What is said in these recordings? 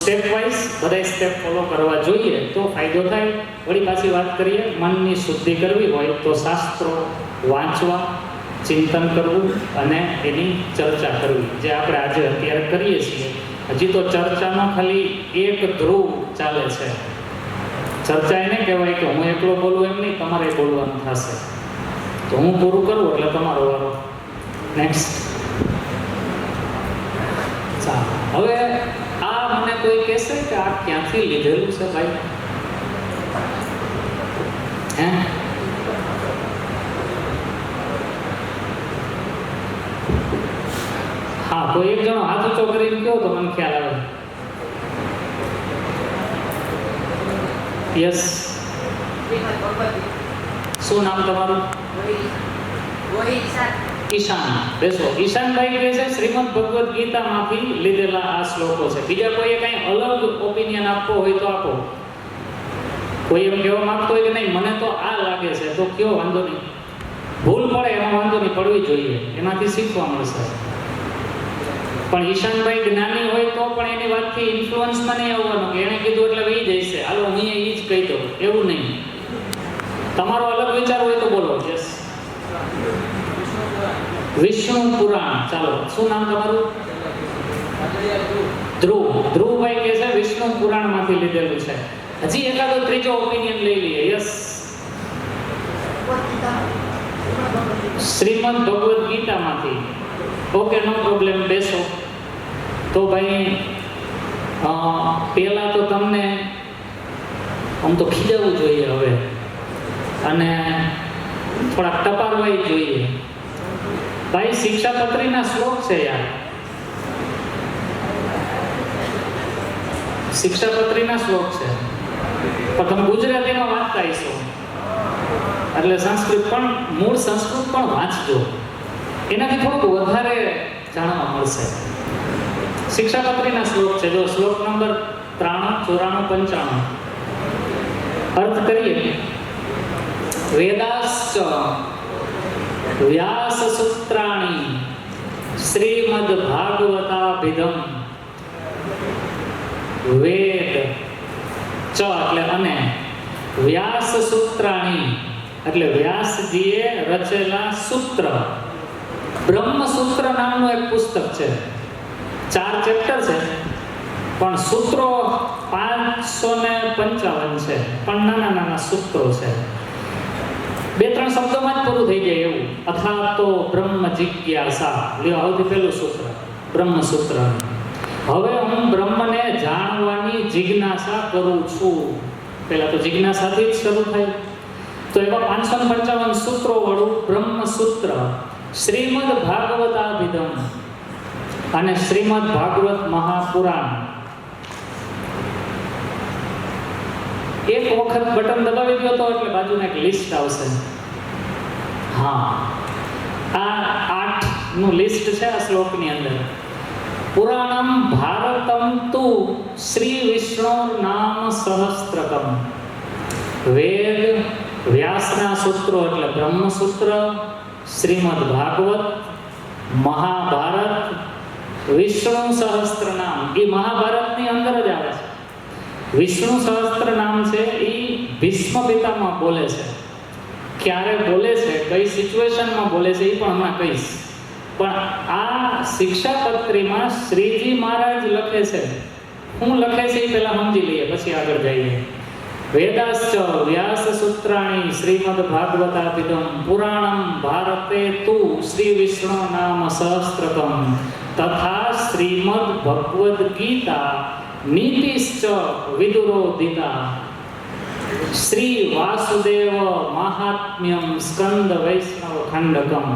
Step wise બધા step follow કરવા જોઈએ તો ફાયદો થાય. વળી પાછી વાત કરીએ, મનની શુદ્ધિ કરવી હોય તો શાસ્ત્રો વાંચવા, ચિંતન કરવું અને એની ચર્ચા કરવી, જે આપણે આજે અત્યારે કરીએ છીએ. હજી તો ચર્ચાનો ખાલી એક ધ્રુવ ચાલે છે. ચર્ચા એને કહેવાય કે હું એકલો બોલું એમ નહીં, તમારે બોલવાનું થશે. તો હું પૂરું કરું એટલે તમારો વારો. નેક્સ્ટ. ચાલો, હવે આ મને કોઈ કહેશે કે આ ક્યાંથી લીધેલું છે ભાઈ? હે? હા, કોઈ એક જણો હાથ ઊંચો કરીને કહો તો મને ખ્યાલ આવે. યસ. શું નામ તમારું? ઈશાન. બેસો. ઈશાનભાઈ કહે છે શ્રીમદ ભગવદ્ ગીતામાંથી લીધેલા આ શ્લોકો છે. બીજા કોઈએ કંઈ અલગ ઓપિનિયન આપવો હોય તો આપો. કોઈ એમ કહેવા માંગતો હોય કે નહીં મને તો આ લાગે છે, તો કયો, વાંધો નહીં. ભૂલ પડે એમાં વાંધો નહીં, પડવી જોઈએ, એનાથી શીખવા મળશે. પણ ઈશાનભાઈ જ્ઞાની હોય તો પણ એની વાતથી ઇન્ફ્લુઅન્સમાં નહીં આવવાનું કે એણે કીધું એટલે વહી જશે, હાલો હું એ જ કહી દઉં, એવું નહીં. તમારો અલગ વિચાર હોય તો બોલો. યસ. વિષ્ણુ પુરાણ. ચાલો, શું નામ તમારું? ધ્રુવ. ધ્રુવભાઈ કહે છે વિષ્ણુ પુરાણમાંથી લીધેલું છે. હજી એકાદો ત્રીજો ઓપિનિયન લઈ લઈએ. યસ. શ્રીમદ ભગવદ્ ગીતામાંથી. ઓકે, નો પ્રોબ્લેમ, બેસો. તો ભાઈ પહેલા તો તમને આમ તો ખીજાવવું જોઈએ હવે, અને થોડાક ટપારવાય જોઈએ. ભાઈ શિક્ષાપત્રીના શ્લોક છે યાર. શિક્ષાપત્રીના શ્લોક છે, પણ તમે ગુજરાતીમાં વાંચતા હશો એટલે સંસ્કૃત પણ, મૂળ સંસ્કૃત પણ વાંચજો, એનાથી થોડુંક વધારે જાણવા મળશે. શિક્ષાપત્રીના શ્લોક છે, જો શ્લોક નંબર 93, 94, 95. અર્થ કરીએ. વેદાશ્ચ વ્યાસ સૂત્રાણી શ્રીમદ ભાગવતાભિધમ. વેદ ચ એટલે અને, વ્યાસ સૂત્રાણી એટલે વ્યાસજીએ રચેલા સૂત્ર. બ્રહ્મસૂત્ર નામનું એક પુસ્તક છે, 4 ચેપ્ટર છે, પણ સૂત્રો 555 છે, પણ નાના નાના સૂત્રો છે. 2-3 શબ્દોમાં જ પૂરું થઈ જાય એવું. અથાતો બ્રહ્મ જિજ્ઞાસા. લ્યો, સૌથી પહેલું સૂત્ર બ્રહ્મસૂત્ર. હવે હું બ્રહ્મને જાણવાની જિજ્ઞાસા કરું છું. પહેલા તો જિજ્ઞાસાથી જ શરૂ થાય. તો એવા 555 સૂત્રો વાળું બ્રહ્મસૂત્ર શ્રીમદ ભાગવતાભિધમ અને શ્રીમદ ભાગવત મહાપુરાણ. એક વખત બટન દબાવી દો તો એટલે બાજુમાં એક લિસ્ટ આવશે. હા, આ 8 નું લિસ્ટ છે આ શ્લોકની અંદર. પુરાણમ ભારતમ તુ શ્રી વિષ્ણુ નામ સહસ્ત્રકમ. વેદ વ્યાસના સૂત્રો એટલે બ્રહ્મસૂત્ર, શ્રીમદ ભાગવત, મહાભારત, વિષ્ણુ સહસ્ત્ર નામ. એ મહાભારતની અંદર જ આવે છે. વિષ્ણુ સહસ્ત્ર નામ છે એ ભીષ્મ પિતામહ બોલે છે. ક્યારે બોલે છે, કઈ સિચ્યુએશનમાં બોલે છે એ પણ હમણાં કહીશ. પણ આ શિક્ષાપત્રીમાં શ્રીજી મહારાજ લખે છે. હું લખે છે એ પહેલા સમજી લઈએ, પછી આગળ જઈએ. વેદાશ્ચ વ્યાસ સૂત્રાણી શ્રીમદ ભાગવતાભિધમ પુરાણમ ભારતે તુ શ્રી વિષ્ણુ નામ સહસ્ત્રકમ તથા શ્રીમદ ભગવદ્ ગીતા નીતિશ્ચ વિદુરોધિતા શ્રી વાસુદેવ મહાત્મ્યમ સ્કંદ વૈષ્ણવ ખંડકમ.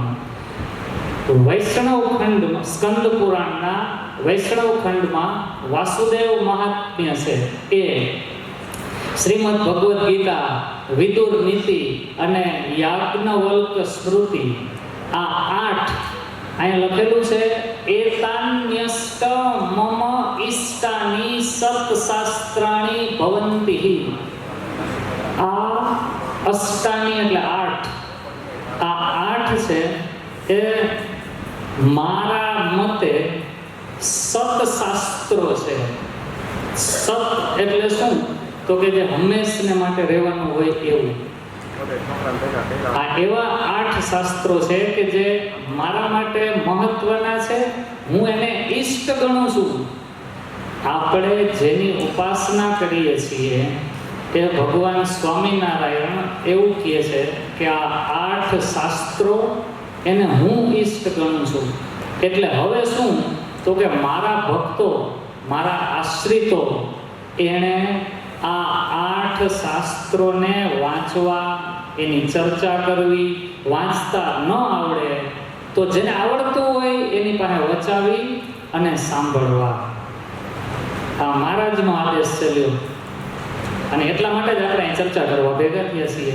વૈષ્ણવ ખંડ, સ્કંદ પુરાણના વૈષ્ણવ ખંડમાં વાસુદેવ મહાત્મ્ય છે એ, શ્રીમદ ભગવદ્ ગીતા, વિદુર નીતિ અને યાજ્ઞવલ્ક સ્મૃતિ, આ 8 અહીંયા લખેલું છે. એતાન્યષ્ટ મમ ઇષ્ટાની સત શાસ્ત્રાણી ભવંતિ. આ અષ્ટાની એટલે 8. આ 8 છે એ મારા મતે સત શાસ્ત્રો છે. એટલે શું? તો કે જે હંમેશને માટે રહેવાનું હોય એવું. આ એવા 8 શાસ્ત્રો છે કે જે મારા માટે મહત્વના છે, હું એને ઈષ્ટ ગણું છું. આપણે જેની ઉપાસના કરીએ છીએ એ ભગવાન સ્વામિનારાયણ એવું કહે છે કે આ 8 શાસ્ત્રો એને હું ઈષ્ટ ગણું છું. એટલે હવે શું? તો કે મારા ભક્તો, મારા આશ્રિતો એણે આ 8 શાસ્ત્રોને વાંચવા, એની ચર્ચા કરવી, વાંચતા ન આવડે તો જેને આવડતું હોય એની પાસે વચાવી અને સાંભળવા. આ મહારાજનો આદેશ ચાલ્યો અને એટલા માટે જ આપણે અહીં ચર્ચા કરવા ભેગા થયા છીએ.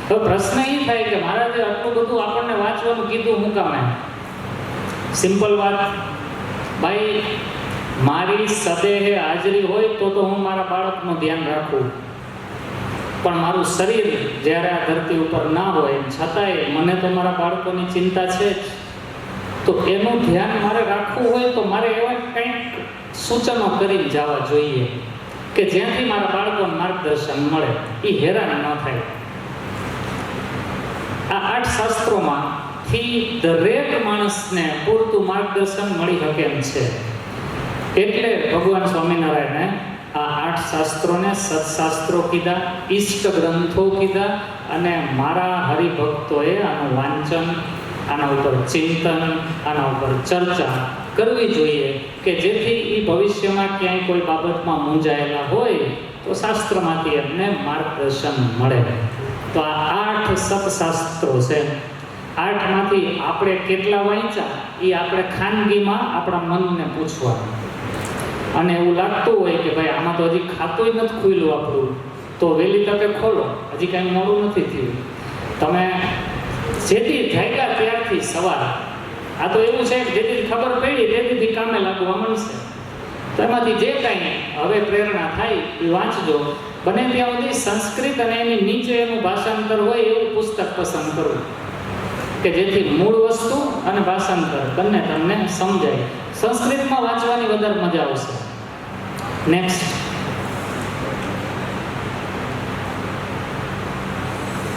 હવે પ્રશ્ન એ થાય કે મહારાજે આટલું બધું આપણને વાંચવાનું કીધું શું કામે? સિમ્પલ વાત, ભાઈ મારી સદેહે હાજરી હોય તો હું મારા બાળકનું ધ્યાન રાખું, પણ મારું શરીર જ્યારે આ ધરતી ઉપર ના હોય છતાંય મને તો મારા બાળકોની ચિંતા છે જ. તો એનું ધ્યાન મારે રાખવું હોય તો મારે એવા કંઈક સૂચનો કરી જવા જોઈએ કે જ્યાંથી મારા બાળકોને માર્ગદર્શન મળે, એ હેરાન ન થાય. આ 8 શાસ્ત્રોમાંથી દરેક માણસને પૂરતું માર્ગદર્શન મળી શકે એમ છે. એટલે ભગવાન સ્વામિનારાયણે આ 8 શાસ્ત્રોને સત્શાસ્ત્રો કીધા, ઈષ્ટ ગ્રંથો કીધા, અને મારા હરિભક્તોએ આનું વાંચન, આના ઉપર ચિંતન, આના ઉપર ચર્ચા કરવી જોઈએ કે જેથી એ ભવિષ્યમાં ક્યાંય કોઈ બાબતમાં મૂંઝાયેલા હોય તો શાસ્ત્રમાંથી એમને માર્ગદર્શન મળે. તો આ 8 સત્શાસ્ત્રો છે. 8માંથી આપણે કેટલા વાંચ્યા એ આપણે ખાનગીમાં આપણા મનને પૂછવાનું. અને એવું લાગતું હોય કે ભાઈ આમાં તો હજી ખાતું નથી ખુલ્યું આપણું, તો વહેલી તકે ખોલો, હજી કાંઈ મોડું નથી થયું. તમે જેથી જાગ્યા ત્યારથી સવાર, આ તો એવું છે કે જેથી ખબર પડી તેથી કામે લાગવા મળશે. તો એમાંથી જે કાંઈ હવે પ્રેરણા થાય એ વાંચજો. બને ત્યાં સુધી સંસ્કૃત અને એની નીચે એનું ભાષાંતર હોય એવું પુસ્તક પસંદ કરવું કે જેથી મૂળ વસ્તુ અને ભાષાંતર બંને તમને સમજાય. સંસ્કૃતમાં વાંચવાની વધારે મજા આવશે. નેક્સ્ટ,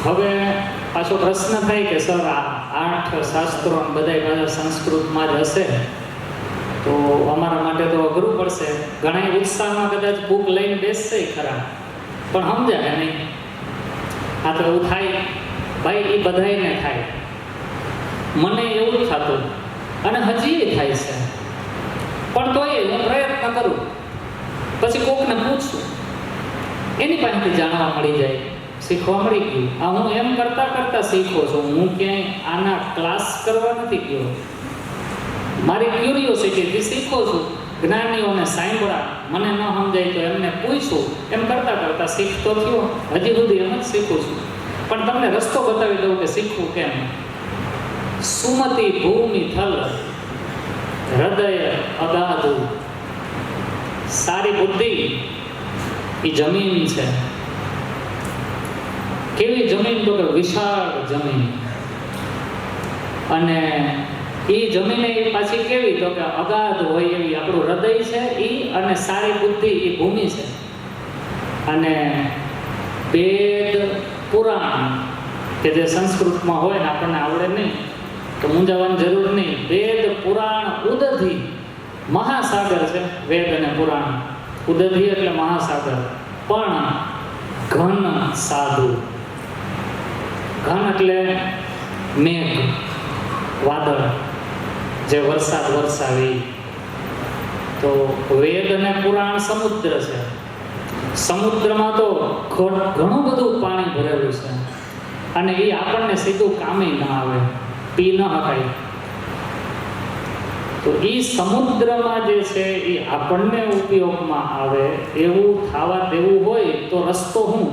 હવે પાછો પ્રશ્ન થાય કે સર આ 8 શાસ્ત્રો બધાય પાછા સંસ્કૃતમાં જ હશે તો અમારા માટે તો અઘરું પડશે. ઘણા ઉત્સાહમાં કદાચ બુક લઈને બેસશે ખરા, પણ સમજાય નહીં. આ તો એવું થાય ભાઈ, એ બધાયને થાય, મને એવું જ થતું અને હજી થાય છે. પણ તોય હું પ્રયત્ન કરું, પછી કોકને પૂછું, એની પાસેથી જાણવા મળી જાય, શીખવા મળી ગયું. આ હું એમ કરતાં કરતાં શીખો છું. હું ક્યાંય આના ક્લાસ કરવા નથી ગયો, મારી ક્યુરિયોસિટીથી શીખો છું. જ્ઞાનીઓને સાંભળા, મને ન સમજાય તો એમને પૂછું, એમ કરતાં કરતાં શીખતો થયો. હજી સુધી એમ જ શીખું છું. પણ તમને રસ્તો બતાવી દઉં કે શીખવું કેમ. સુમતી ભૂમિ થલ હૃદય અગાધું. સારી બુદ્ધિ એ જમીન છે. કેવી જમીન? તો કે વિશાળ જમીન. અને એ જમીન એ પાછી કેવી? તો કે અગાધ હોય એવી આપણું હૃદય છે એ, અને સારી બુદ્ધિ એ ભૂમિ છે. અને વેદ પુરાણ કે જે સંસ્કૃતમાં હોય ને આપણને આવડે નહીં તો મૂંઝાવાની જરૂર નહીં. વેદ પુરાણ ઉદધિ, મહાસાગર છે વેદ અને પુરાણ. ઉદધિ એટલે મહાસાગર. પણ ઘન સાધુ. ઘન એટલે મેઘ, વાદળ, જે વરસાદ વરસાવી. તો વેદ અને પુરાણ સમુદ્ર છે. સમુદ્રમાં તો ઘણું બધું પાણી ભરેલું છે અને એ આપણને સીધું કામે ન આવે, પી ન શકાય. તો એ સમુદ્રમાં જે છે એ આપણને ઉપયોગમાં આવે એવું થવા દેવું હોય તો રસ્તો શું?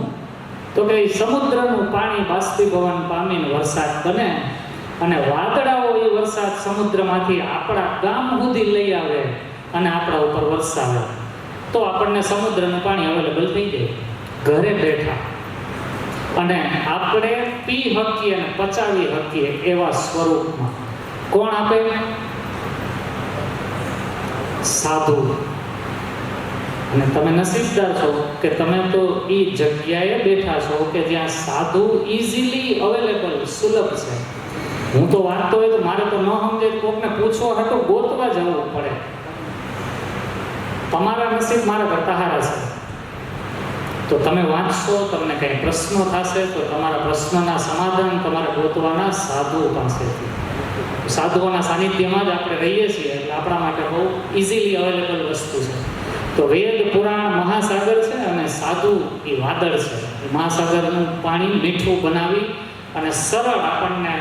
તો કે સમુદ્રનું પાણી બાષ્પીભવન પામીને વરસાદ બને અને વાદળાઓ એ વરસાદ સમુદ્રમાંથી આપણા ગામ સુધી લઈ આવે અને આપણા ઉપર વરસાવે. તો આપણને સમુદ્રનું પાણી અવેલેબલ થઈ જાય ઘરે બેઠા, અને આપણે પી શકીએ અને પચાવી શકીએ એવા સ્વરૂપમાં. કોણ આપે? સાધુ. અને તમે નસીબદાર છો કે તમે તો એ જગ્યાએ બેઠા છો કે જ્યાં સાધુ ઇઝીલી અવેલેબલ, સુલભ છે. હું તો વાંચતો હોય તો મારે તો ન સમજે કોકને પૂછવા હાટો ગોતવા જવું પડે. તમારા નસીબ મારા કરતા હારા છે. તો તમે વાંચશો, તમને કંઈ પ્રશ્નો થશે તો તમારા પ્રશ્નોના સમાધાન તમારે ગોતવાના સાધુ પાસેથી. સાધુઓના સાનિધ્યમાં જ આપણે રહીએ છીએ એટલે આપણા માટે બહુ ઇઝીલી અવેલેબલ વસ્તુ છે. તો વેદ પુરાણ મહાસાગર છે અને સાધુ એ વાદળ છે. મહાસાગરનું પાણી મીઠું બનાવી અને સરળ આપણને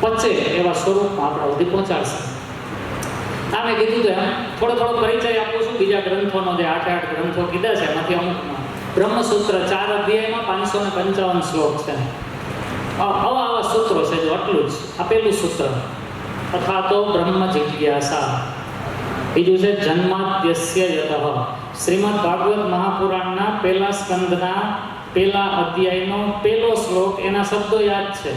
પચે એવા સ્વરૂપમાં આપણા સુધી પહોંચાડશે. આ મેં કીધું તો થોડો પરિચય આપું છું બીજા ગ્રંથોનો, જે 8 ગ્રંથો કીધા છે એમાંથી અમુકમાં. બ્રહ્મસૂત્ર 4 અધ્યાયમાં 555 શ્લોક છે. આવા સૂત્રો છે. જો આટલું જ આ પહેલું સૂત્ર, અથવા તો બ્રહ્મ જિજ્ઞાસા. બીજું છે જન્માદ્યસ્ય યતઃ. શ્રીમદ ભાગવત મહાપુરાણના પહેલા સ્કંદના પહેલા અધ્યાયનો પહેલો શ્લોક, એના શબ્દો યાદ છે.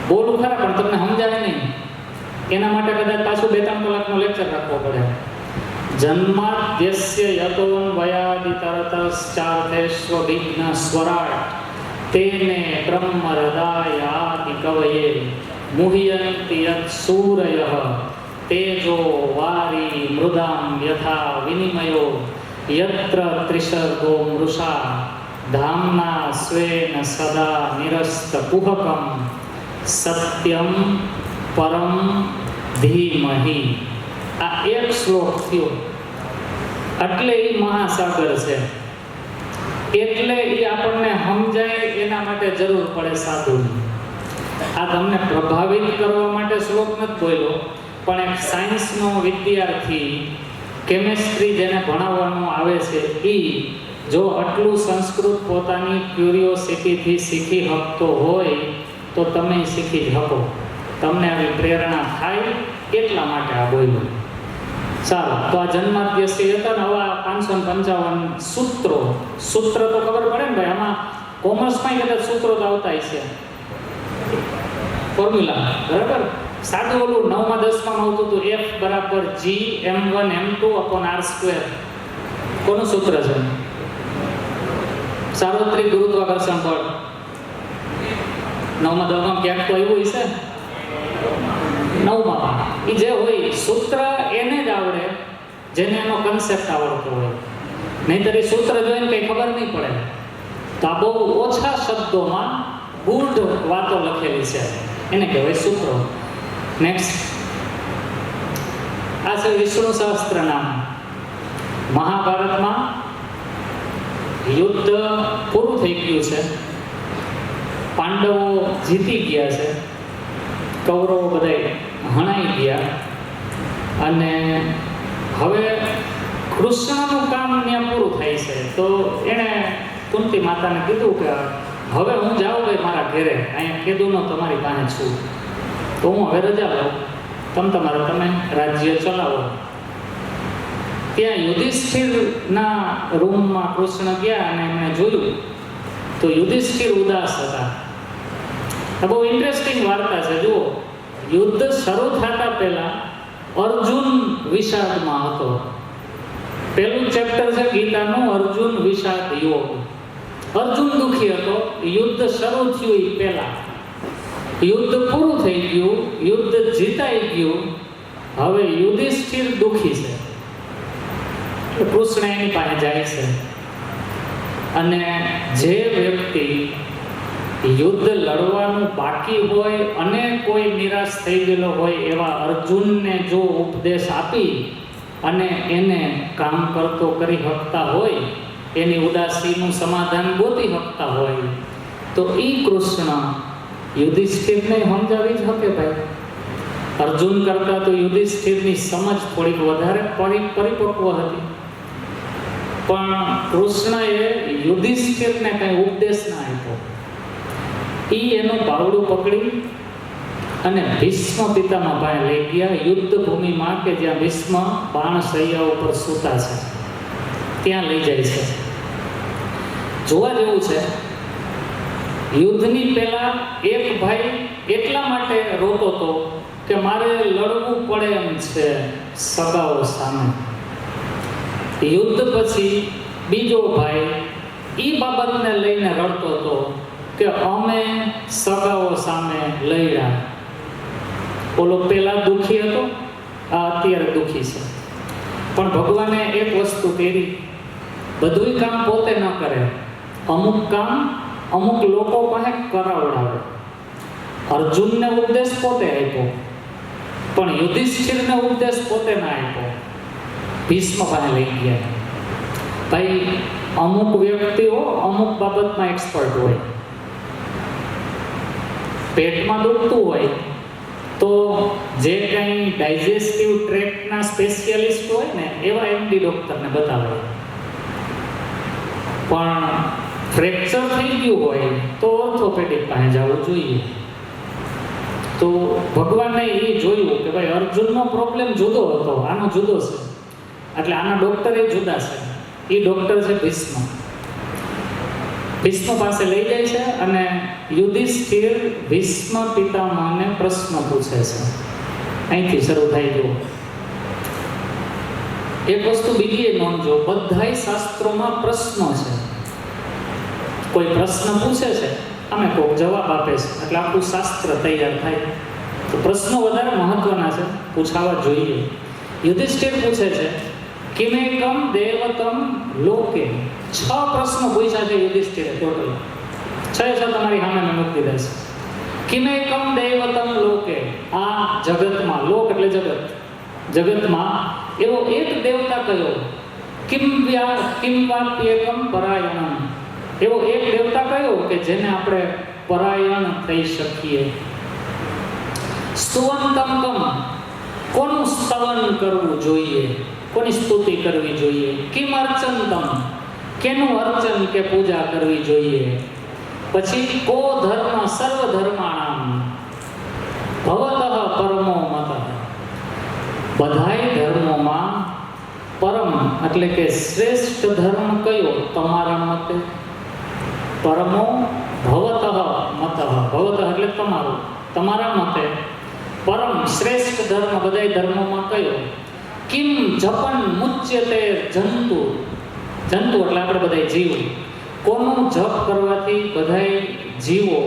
બોલું ખરા પણ તમને સમજાય નહીં. એના માટે કદાચ પાછું 2-3 કલાકનો લેક્ચર રાખવો પડે. જન્માદ્યસ્ય યતોન્વયાદિતરતશ્ચાર્થેષ્વ વિઘ્ન સ્વરાટ તેને બ્રહ્મ હૃદયાદિ કવયે મુહ્યન્તિ યત સૂરયઃ તેજો વારી મૃદામ યથા વિનિમયો યત્ર ત્રિશર્ગો મૃષા ધામ્ના સ્વેન સદા નિરસ્ત કુહકમ સત્યમ પરમ ધીમહિ. આ એક શ્લોક થયો એટલે એ મહાસાગર છે. એટલે એ આપણને સમજાય એના માટે જરૂર પડે સાધુની. આ તમને પ્રભાવિત કરવા માટે શ્લોક નથી બોલ્યો, પણ એક સાયન્સનો વિદ્યાર્થી, કેમેસ્ટ્રી જેને ભણાવવાનું આવે છે એ જો આટલું સંસ્કૃત પોતાની ક્યુરિયોસિટીથી શીખી શકતો હોય તો તમે શીખી જ શકો. તમને આવી પ્રેરણા થાય એટલા માટે આ બોલ્યો. સારું, તો આ જન્માદ્યસ્ય હતા ને. હવે 555 સૂત્રો. સૂત્ર તો ખબર પડે ને ભાઈ, આમાં કોમર્સમાં કદાચ સૂત્રો તો આવતા છે, ફોર્મ્યુલા, બરાબર. સાદું ઓલું 9માં 10માં આવતું હતું, F બરાબર G m1m2/r². કોનું સૂત્ર છે? સાર્વત્રિક ગુરુત્વાકર્ષણ બળ. 9માં 10માં ક્યાંક તો આવ્યું હશે. 9માં એ જે હોય સૂત્ર એને જ આવડે જેને એનો કન્સેપ્ટ આવડતો હોય. નહીંતર એ સૂત્ર જોઈને કંઈ ખબર નહીં પડે. તો આ બહુ ઓછા શબ્દોમાં ગૂઢ વાતો લખેલી છે, એને કહેવાય સૂત્રો. નેક્સ્ટ, આ છે વિષ્ણુ સહસ્ત્ર નામ. મહાભારતમાં યુદ્ધ પૂરું થઈ ગયું છે, પાંડવો જીતી ગયા છે, કૌરવો બધા હણાઈ ગયા, અને હવે કૃષ્ણનું કામ ત્યાં પૂરું થાય છે. તો એણે કુંતી માતાને કીધું કે હવે હું જાઉં ભાઈ મારા ઘરે, અહીંયા કેદુનો તમારી પાસે છું, તો હું હવે રજા લઉં, તમે રાજ્ય ચલાવો. ત્યાં યુધિષ્ઠિરના રૂમમાં કૃષ્ણ ગયા અને એમણે જોયું તો યુધિષ્ઠિર ઉદાસ હતા. આ બહુ ઇન્ટરેસ્ટિંગ વાર્તા છે. જુઓ, યુદ્ધ શરૂ થતા પહેલા અર્જુન વિષાદમાં હતો. પહેલું ચેપ્ટર છે ગીતાનું, અર્જુન વિષાદ યોગ. અર્જુન દુઃખી હતો. યુદ્ધ શરૂ થયું એ પહેલા. યુદ્ધ પૂરું થઈ ગયું, યુદ્ધ જીતાઈ ગયું, હવે યુધિષ્ઠિર દુઃખી છે. કૃષ્ણ એની પાસે જાય છે, અને જે વ્યક્તિ યુદ્ધ લડવાનું બાકી હોય અને કોઈ નિરાશ થઈ ગયેલો હોય એવા અર્જુનને જો ઉપદેશ આપી અને એને કામ કરતો કરી શકતા હોય, એની ઉદાસીનું સમાધાન ગોતી શકતા હોય, તો એ કૃષ્ણ યુધિષ્ઠિરને સમજાવી જ શકે ભાઈ. અર્જુન કરતાં તો યુધિષ્ઠિરની સમજ થોડીક વધારે પરિપક્વ હતી, પણ કૃષ્ણએ યુધિષ્ઠિરને કંઈ ઉપદેશ ના આપ્યો. એ એનું બાવડું પકડી અને ભીષ્મ પિતામહ પાસે લઈ ગયા યુદ્ધ ભૂમિમાં, કે જ્યાં ભીષ્મ બાણશૈયા ઉપર સૂતા છે, ત્યાં લઈ જાય છે. જોવા જેવું છે, યુદ્ધની પહેલા એક ભાઈ એટલા માટે રોતો હતો કે મારે લડવું પડે એમ છે સગાઓ સામે. યુદ્ધ પછી બીજો ભાઈ એ બાબતને લઈને રડતો હતો કે અમે સગાઓ સામે લડ્યા. ઓલો પેલા દુઃખી હતો, આ અત્યારે દુઃખી છે. પણ ભગવાને એક વસ્તુ કરી, બધું કામ પોતે ન કરે, અમુક કામ અમુક લોકો પાસે કરાવડાવે. અર્જુનને ઉપદેશ પોતે આપ્યો, પણ યુધિષ્ઠિરને ઉપદેશ પોતે ના આપ્યો. ભીષ્મ પાસે લઈ ગયા. ભાઈ, અમુક વ્યક્તિઓ અમુક બાબતમાં એક્સપર્ટ હોય. પેટમાં દુખતું હોય તો જે કંઈ ડાયજેસ્ટિવ ટ્રેક્ટના સ્પેશિયાલિસ્ટ હોય ને એવા એમડી ડૉક્ટરને બતાવે. પણ ફ્રેક્ચર થઈ ગયું હોય તો ઓર્થોપેડિક પાસે જવું જોઈએ. તો ભગવાને એ જોયું કે ભાઈ અર્જુનનો પ્રોબ્લેમ જુદો હતો, આનો જુદો છે, એટલે આના ડૉક્ટર એ જુદા છે. એ ડૉક્ટર છે ભીષ્મ. ભીષ્મ પાસે લઈ જાય છે અને યુધિષ્ઠિર ભીષ્મ પિતામહને પ્રશ્ન પૂછે છે. અહીંથી શરૂ થાય ગયો. એક વસ્તુ બીજી એ નોંધજો, બધાય શાસ્ત્રોમાં પ્રશ્નો છે. કોઈ પ્રશ્ન પૂછે છે, અમે કોઈક જવાબ આપે છે, એટલે આખું શાસ્ત્ર તૈયાર થાય. તો પ્રશ્નો વધારે મહત્વના છે, પૂછાવા જોઈએ. યુધિષ્ઠિર પૂછે છે, કિમેકમ દેવતમ લોકે. 6 પ્રશ્નો પૂછ્યા છે યુધિષ્ઠિરે ટોટલ. 6 તમારી સામે મેં મૂકી દીધા છે. કિમેકમ દેવતમ લોકે. આ જગતમાં, લોક એટલે જગત, જગતમાં એવો એક દેવતા કયો? કિમ વાપ્યેકમ પરાયણમ. એવો એક દેવતા કયો કે જેને આપણે પરાયણ થઈ શકીએ? સ્તુવંતમ કમ. કોનું સ્તવન કરવું જોઈએ, કોની સ્તુતિ કરવી જોઈએ? કિમ અર્ચંતમ. કેનું અર્ચન કે પૂજા કરવી જોઈએ? પછી કો ધર્મ સર્વ ધર્માણામ ભવતઃ પરમો મતઃ. બધાય ધર્મોમાં પરમ એટલે કે શ્રેષ્ઠ ધર્મ કયો તમારા મતે? પરમો ભવતઃ મતઃ. ભવતઃ એટલે તમારું, તમારા મતે પરમ શ્રેષ્ઠ ધર્મ બધાય ધર્મોમાં કયો? કિમ જપન મુચ્યતે જંતુ. જંતુ એટલે આપણે બધા જીવ. કોનું જપ કરવાથી બધાય જીવો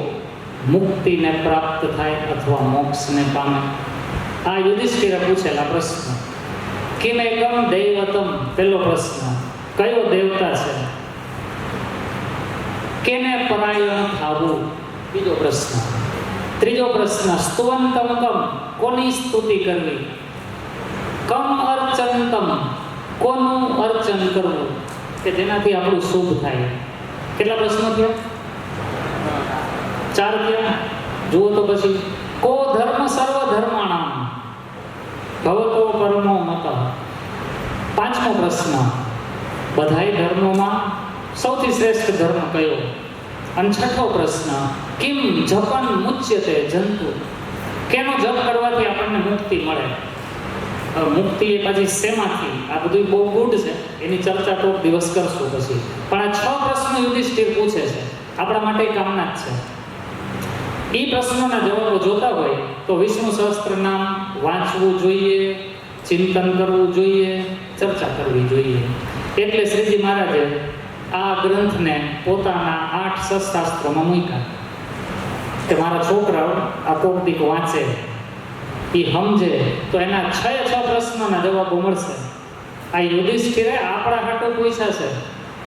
મુક્તિને પ્રાપ્ત થાય અથવા મોક્ષને પામે? આ યુધિષ્ઠિરે પૂછેલા પ્રશ્ન. કિમેકમ દૈવતમ પહેલો પ્રશ્ન, કયો દેવતા છે? કેને પરાયણ થાવું? બીજો પ્રશ્ન. ત્રીજો પ્રશ્ન, સ્તુવંતમ કમ. કોની સ્તુતિ કરવી? કમ અર્ચંતમ. કોનું અર્ચન કરવું કે જેનાથી આપણું શુભ થાય? કેટલા પ્રશ્નો થયા? 4 થયા. જુઓ તો પછી, કો ધર્મ સર્વ ધર્માણામ ભવતો પરમો મતઃ. 5મો પ્રશ્ન, બધાય ધર્મોમાં સૌથી શ્રેષ્ઠ ધર્મ કયો? અને 6થો પ્રશ્ન, કિમ જપન મુચ્યતે જંતુ. કેનો જપ કરવાથી આપણને મુક્તિ મળે? મુક્તિ એ પછી શેમાંથી? આ બધું બહુ ગુડ છે, એની ચર્ચા કોઈક દિવસ કરશું પછી. પણ આ 6 પ્રશ્નો યુધિષ્ઠિર પૂછે છે, આપણા માટે કામના જ છે. એ પ્રશ્નોના જવાબો જોતા હોય તો વિષ્ણુ સહસ્ત્રનામ વાંચવું જોઈએ, ચિંતન કરવું જોઈએ, ચર્ચા કરવી જોઈએ. એટલે શ્રીજી મહારાજે આ ગ્રંથને પોતાના 8 શાસ્ત્રોમાં મૂક્યા કે મારા છોકરાઓ આ કોક વાંચે, એ સમજે તો એના 6 પ્રશ્નોના જવાબો મળશે. આ યુધિષ્ઠિરે આપણા હાટો પૂછ્યા છે